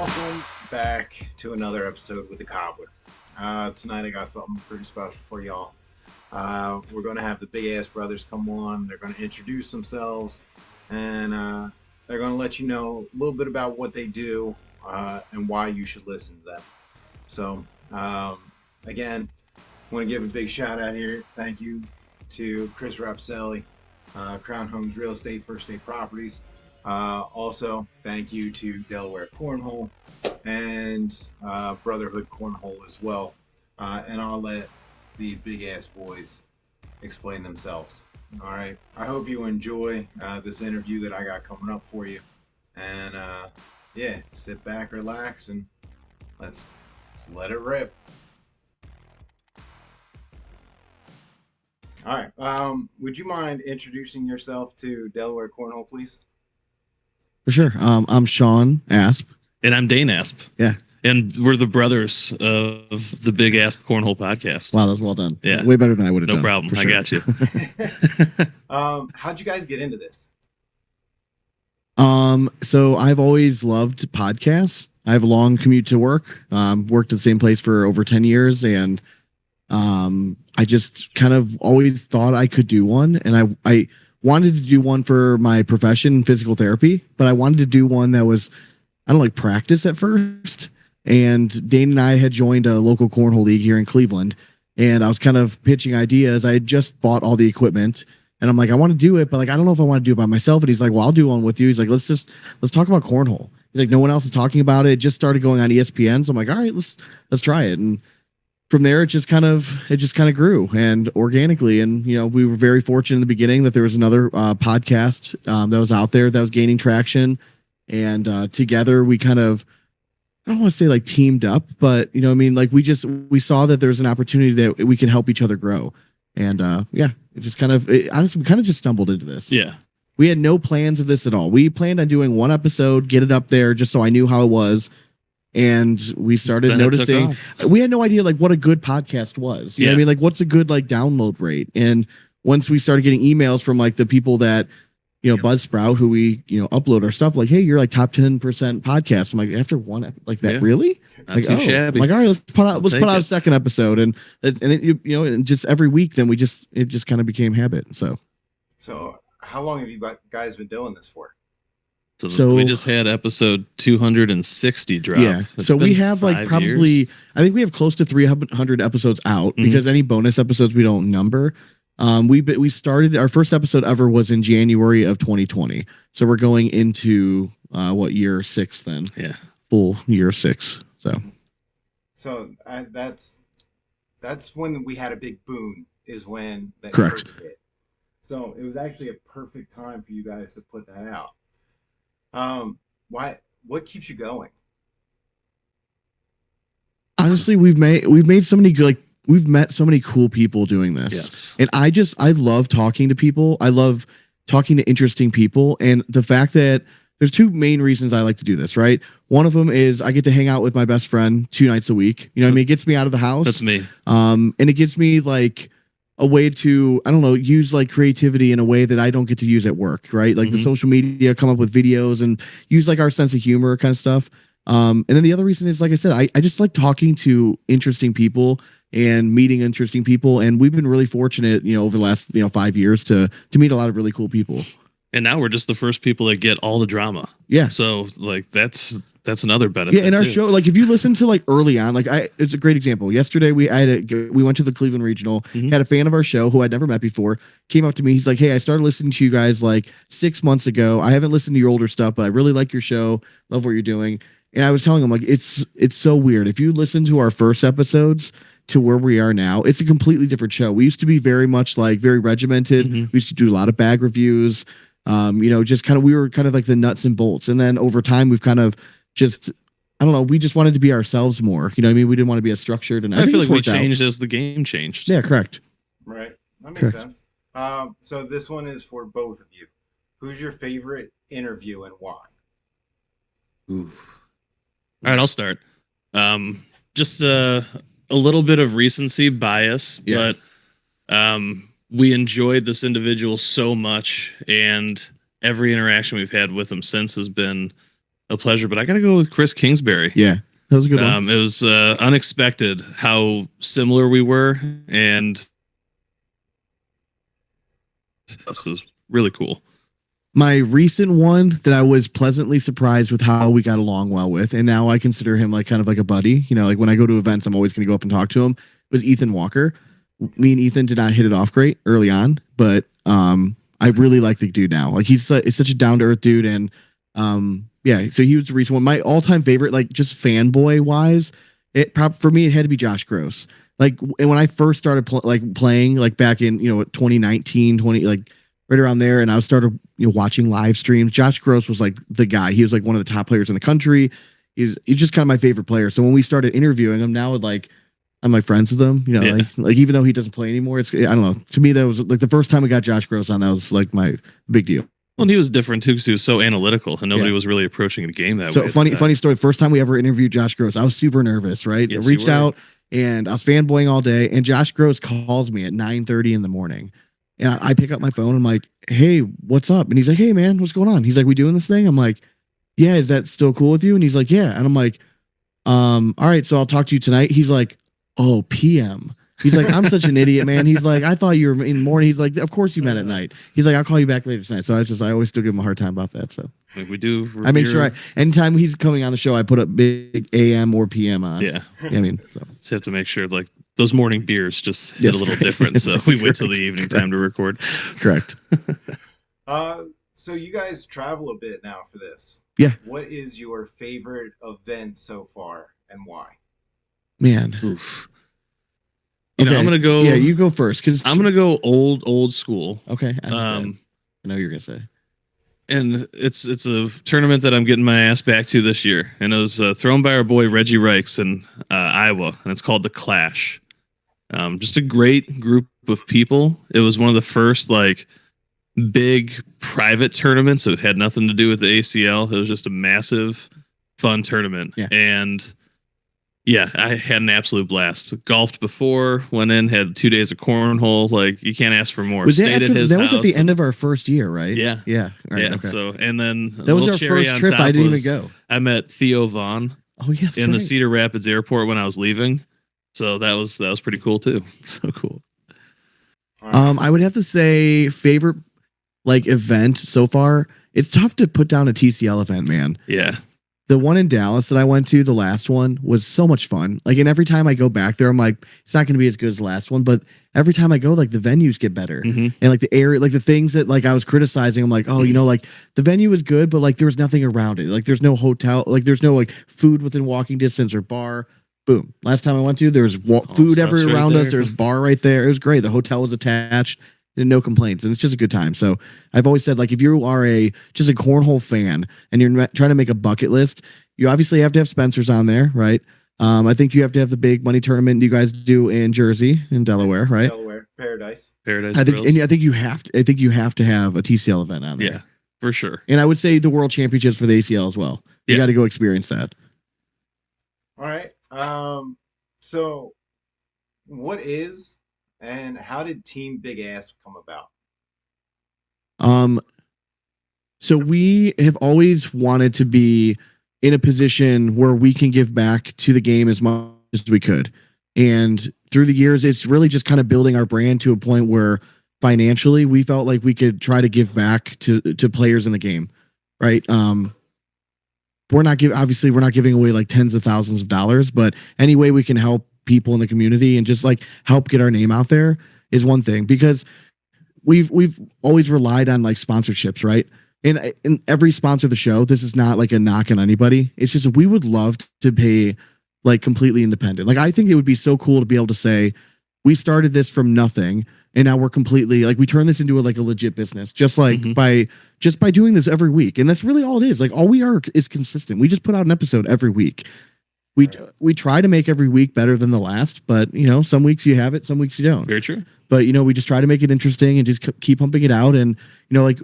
welcome back to another episode with the Cobbler. Tonight I got something pretty special for y'all. We're going to have the Big Asp Brothers come on. They're going to introduce themselves, and they're going to let you know a little bit about what they do and why you should listen to them. So, again, I want to give a big shout out here. Thank you to Chris Rapselli, Crown Homes Real Estate, First State Properties. Also, thank you to Delaware Cornhole and Brotherhood Cornhole as well. And I'll let the Big Asp boys explain themselves. All right. I hope you enjoy this interview that I got coming up for you. And yeah, sit back, relax, and let's let it rip. All right. Would you mind introducing yourself to Delaware Cornhole, please? For sure. I'm Sean Asp. And I'm Dane Asp. Yeah. And we're the brothers of the Big Asp Cornhole Podcast. Wow, that was well done. Yeah. Way better than I would have done. No problem. Sure. I got you. How'd you guys get into this? So I've always loved podcasts. I have a long commute to work. Worked at the same place for over 10 years, and I just kind of always thought I could do one. And I wanted to do one for my profession, physical therapy, but I wanted to do one that was, I don't like practice at first. And Dane and I had joined a local cornhole league here in Cleveland, and I was kind of pitching ideas. I had just bought all the equipment, and I'm like, I want to do it, but like, I don't know if I want to do it by myself. And he's like, well, I'll do one with you. He's like, let's talk about cornhole. He's like, no one else is talking about it. It just started going on ESPN. So I'm like, all right, let's try it. And from there, it just kind of grew and organically. And, you know, we were very fortunate in the beginning that there was another podcast that was out there that was gaining traction. And together we kind of, I don't want to say like teamed up, but, you know, I mean, like we saw that there was an opportunity that we can help each other grow. And yeah, it just honestly, we kind of just stumbled into this. Yeah. We had no plans of this at all. We planned on doing one episode, get it up there just so I knew how it was. And we started noticing, we had no idea like what a good podcast was. You know what I mean? Like what's a good like download rate? And once we started getting emails from like the people that, you know, Buzzsprout, who we, you know, upload our stuff, like, hey, you're like top 10% podcast. I'm like, after one, like that, really? Not like, too shabby. I'm like, all right, let's put out a second episode. And then you know, and just every week, then it just kind of became habit. So How long have you guys been doing this for? So we just had episode 260 drop. Yeah. So we have like probably years. I think we have close to 300 episodes out because any bonus episodes we don't number. We started our first episode ever was in January of 2020. So we're going into what year 6 then? Yeah. Full year 6. So that's when we had a big boom is when that correct hit. So it was actually a perfect time for you guys to put that out. What keeps you going? Honestly, we've made so many good, like we've met so many cool people doing this. Yes. And I love talking to people. I love talking to interesting people. And the fact that there's 2 main reasons I like to do this, right? One of them is I get to hang out with my best friend 2 nights a week. You know what I mean? It gets me out of the house. That's me. And it gives me like a way to, I don't know, use like creativity in a way that I don't get to use at work, right? Like the social media, come up with videos and use like our sense of humor kind of stuff. And then the other reason is, like I said, I just like talking to interesting people and meeting interesting people. And we've been really fortunate, you know, over the last, 5 years to meet a lot of really cool people. And now we're just the first people that get all the drama. Yeah. So like that's another benefit. Yeah, in our show, like if you listen to like early on, like it's a great example. Yesterday we went to the Cleveland Regional, had a fan of our show who I'd never met before, came up to me. He's like, hey, I started listening to you guys like 6 months ago. I haven't listened to your older stuff, but I really like your show. Love what you're doing. And I was telling him like it's so weird. If you listen to our first episodes to where we are now, it's a completely different show. We used to be very much like very regimented. We used to do a lot of bag reviews. You know, just kind of, we were kind of like the nuts and bolts. And then over time, we've kind of just, I don't know, we just wanted to be ourselves more. You know what I mean? We didn't want to be as structured. And I feel like we changed as the game changed. Yeah, correct. Right. That makes sense. So this one is for both of you. Who's your favorite interview and why? Ooh. All right, I'll start. Just a little bit of recency bias, but we enjoyed this individual so much, and every interaction we've had with him since has been a pleasure, but I got to go with Chris Kingsbury. Yeah, that was a good one. It was unexpected how similar we were, and this was really cool. My recent one that I was pleasantly surprised with how we got along well with, and now I consider him like kind of like a buddy. You know, like when I go to events, I'm always going to go up and talk to him. Was Ethan Walker. Me and Ethan did not hit it off great early on, but I really like the dude now. Like he's such a down to earth dude, and yeah. So he was the recent one. My all time favorite, like just fanboy wise, for me it had to be Josh Gross. Like, and when I first started playing, like back in 2019, like right around there, and I started watching live streams. Josh Gross was like the guy. He was like one of the top players in the country. He's just kind of my favorite player. So when we started interviewing him, now like I'm like friends with him. Like even though he doesn't play anymore, I don't know. To me, that was like the first time we got Josh Gross on. That was like my big deal. Well, and he was different too because he was so analytical, and nobody was really approaching the game that way. So funny story. First time we ever interviewed Josh Gross, I was super nervous. Right, Yes, I reached out and I was fanboying all day, and Josh Gross calls me at 9:30 in the morning, and I pick up my phone. I'm like, "Hey, what's up?" And he's like, "Hey, man, what's going on?" He's like, "We doing this thing?" I'm like, "Yeah, is that still cool with you?" And he's like, "Yeah." And I'm like, all right, so I'll talk to you tonight." He's like, "Oh, PM." He's like, "I'm such an idiot, man." He's like, "I thought you were in the morning." He's like, "Of course you meant at night." He's like, "I'll call you back later tonight." So I always still give him a hard time about that. So like we do. I make sure anytime he's coming on the show, I put up big AM or PM on. Yeah. I mean, so. Just have to make sure like those morning beers just hit a little different. So we wait till the evening time to record. Correct. So you guys travel a bit now for this. Yeah. What is your favorite event so far and why? Man. Oof. Okay. I'm gonna go. Yeah, you go first because I'm gonna go old school. Okay. I know you're gonna say. And it's a tournament that I'm getting my ass back to this year, and it was thrown by our boy Reggie Reichs in Iowa, and it's called the Clash. Just a great group of people. It was one of the first like big private tournaments. It had nothing to do with the ACL. It was just a massive, fun tournament, and yeah, I had an absolute blast. Golfed before, went in, had 2 days of cornhole. Like you can't ask for more. Stayed at his house. That was at the end of our first year, right? Yeah, yeah, right, yeah. Okay. So and then that was our first trip. I didn't even go. I met Theo Vaughn. Oh yeah, in the Cedar Rapids airport when I was leaving. So that was pretty cool too. So cool. I would have to say favorite like event so far. It's tough to put down a TCL event, man. Yeah. The one in Dallas that I went to, the last one, was so much fun. Like, and every time I go back there, I'm like, it's not going to be as good as the last one. But every time I go, like, the venues get better. And like the area, like the things that like I was criticizing, I'm like, oh, like the venue was good, but like there was nothing around it. Like there's no hotel, like there's no like food within walking distance or bar. Boom. Last time I went to, there was food everywhere around us. There's bar right there. It was great. The hotel was attached. And no complaints, and it's just a good time. So I've always said, like, if you are just a cornhole fan and you're trying to make a bucket list, you obviously have to have Spencer's on there, right? I think you have to have the big money tournament you guys do in Jersey, in Delaware, right? Delaware, Paradise. I think you have to. I think you have to have a TCL event on there. Yeah, for sure. And I would say the World Championships for the ACL as well. You got to go experience that. All right. So, what is and how did Team Big Asp come about? So we have always wanted to be in a position where we can give back to the game as much as we could. And through the years, it's really just kind of building our brand to a point where financially we felt like we could try to give back to players in the game. Right. We're not giving away like tens of thousands of dollars, but any way we can help people in the community and just like help get our name out there is one thing, because we've always relied on like sponsorships, right? And every sponsor of the show, this is not like a knock on anybody. It's just we would love to pay like completely independent. Like I think it would be so cool to be able to say we started this from nothing and now we're completely like we turn this into like a legit business, just like by doing this every week. And that's really all it is. Like all we are is consistent. We just put out an episode every week. We try to make every week better than the last, but some weeks you have it, some weeks you don't. Very true. But we just try to make it interesting and just keep pumping it out. And like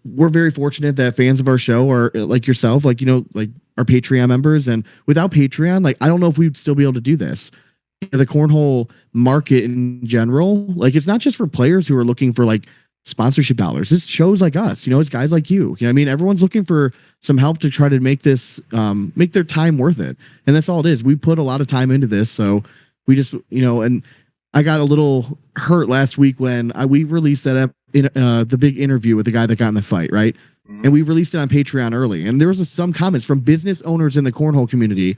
we're very fortunate that fans of our show are like yourself, like like our Patreon members. And without Patreon, like I don't know if we'd still be able to do this. The cornhole market in general, like it's not just for players who are looking for like sponsorship dollars. It's shows like us, it's guys like you. You know what I mean? Everyone's looking for some help to try to make this make their time worth it. And that's all it is. We put a lot of time into this. So we just, and I got a little hurt last week when we released that the big interview with the guy that got in the fight, right? Mm-hmm. And we released it on Patreon early. And there was some comments from business owners in the cornhole community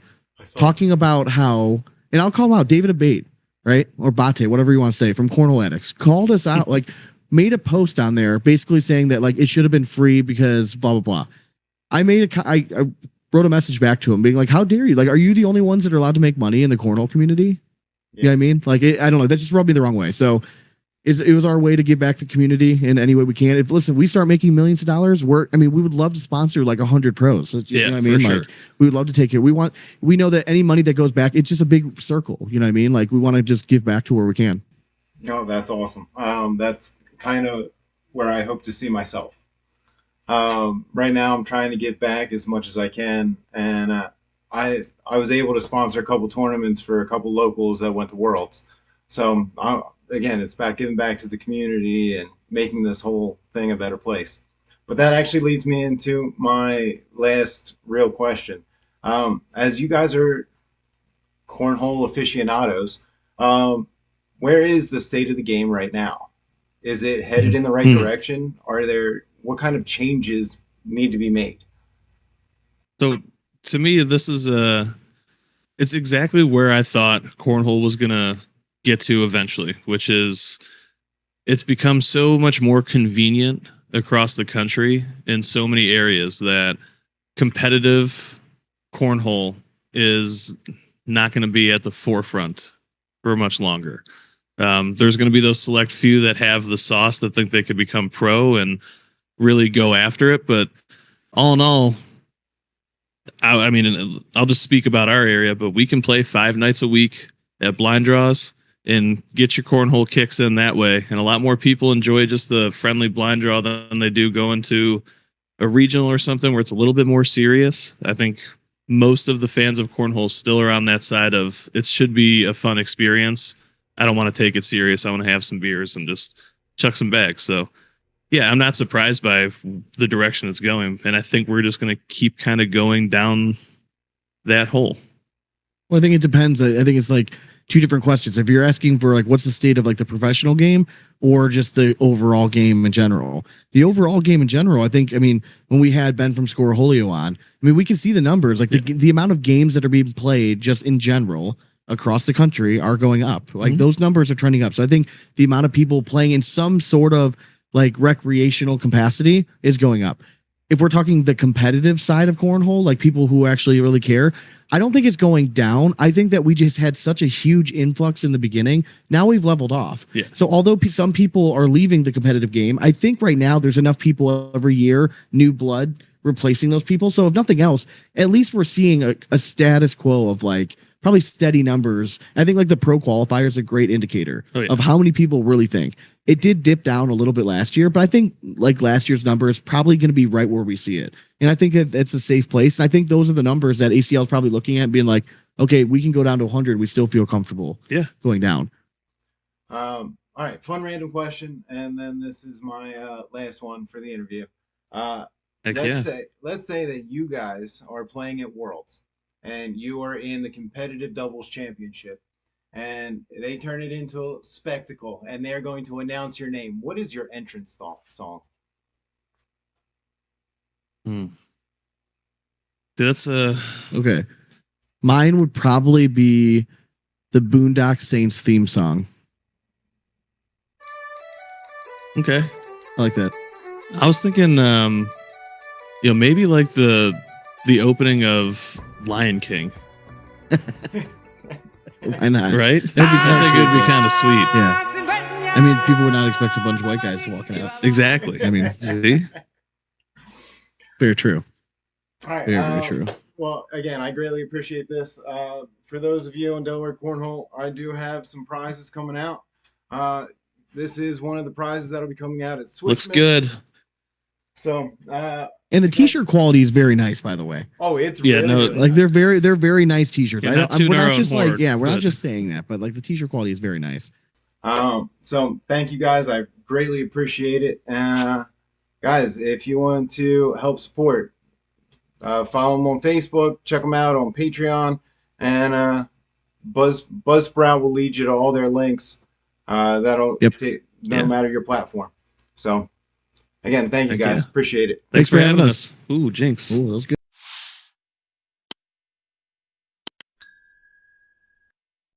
talking about how, and I'll call him out, David Abate, right? Or Bate, whatever you want to say, from Cornhole Addicts, called us out, like made a post on there basically saying that like it should have been free because blah, blah, blah. I wrote a message back to him being like, how dare you? Like, are you the only ones that are allowed to make money in the cornhole community? Yeah. You know what I mean? Like, I don't know. That just rubbed me the wrong way. So it was our way to give back to the community in any way we can. If we start making millions of dollars, we would love to sponsor like 100 pros. You know what I mean? Sure. Like, we would love to take it. We know that any money that goes back, it's just a big circle. You know what I mean? Like, we want to just give back to where we can. Oh, that's awesome. That's kind of where I hope to see myself. Right now I'm trying to give back as much as I can. And, I was able to sponsor a couple tournaments for a couple locals that went to Worlds. So again, it's about giving back to the community and making this whole thing a better place. But that actually leads me into my last real question. As you guys are cornhole aficionados, where is the state of the game right now? Is it headed in the right direction? What kind of changes need to be made? So to me, this is it's exactly where I thought cornhole was going to get to eventually, which is it's become so much more convenient across the country in so many areas that competitive cornhole is not going to be at the forefront for much longer. There's going to be those select few that have the sauce that think they could become pro and really go after it. But all in all, I mean, I'll just speak about our area, but we can play 5 nights a week at blind draws and get your cornhole kicks in that way. And a lot more people enjoy just the friendly blind draw than they do going to a regional or something where it's a little bit more serious. I think most of the fans of cornhole still are on that side of it should be a fun experience. I don't want to take it serious. I want to have some beers and just chuck some bags. So yeah, I'm not surprised by the direction it's going. And I think we're just going to keep kind of going down that hole. Well, I think it depends. I think it's like 2 different questions. If you're asking for like, what's the state of like the professional game or just the overall game in general, the overall game in general, I mean, when we had Ben from Scoreholio on, I mean, we can see the numbers, like the amount of games that are being played just in general across the country are going up. Like those numbers are trending up. So I think the amount of people playing in some sort of like recreational capacity is going up. If we're talking the competitive side of cornhole, like people who actually really care, I don't think it's going down. I think that we just had such a huge influx in the beginning. Now we've leveled off. Yeah. So although some people are leaving the competitive game, I think right now there's enough people every year, new blood replacing those people. So if nothing else, at least we're seeing a status quo of like probably steady numbers. I think like the pro qualifier is a great indicator of how many people really think. It did dip down a little bit last year, but I think like last year's number is probably going to be right where we see it. And I think that that's a safe place. And I think those are the numbers that ACL is probably looking at and being like, okay, we can go down to 100. We still feel comfortable going down. All right. Fun random question. And then this is my last one for the interview. Let's say that you guys are playing at Worlds and you are in the competitive doubles championship. And they turn it into a spectacle, and they're going to announce your name. What is your entrance song? That's okay. Mine would probably be the Boondock Saints theme song. Okay, I like that. I was thinking, maybe like the opening of Lion King. Why not? Right? That'd be I think it would be kind of sweet. Yeah. I mean, people would not expect a bunch of white guys to walk out. Exactly. I mean, see? Very true. All right. Very true. Well, again, I greatly appreciate this. For those of you in Delaware Cornhole, I do have some prizes coming out. This is one of the prizes that'll be coming out at Switch. Looks good. So, and the t-shirt quality is very nice, by the way. Oh, it's really like nice. They're very nice t-shirts. We're not just like, we're not just saying that, but like the t-shirt quality is very nice. So thank you guys. I greatly appreciate it. Guys, if you want to help support, follow them on Facebook, check them out on Patreon, and Buzzsprout will lead you to all their links. That'll take no matter your platform. So again, thank you guys. Appreciate it. Thanks for having us. Ooh, Jinx. Ooh, that was good.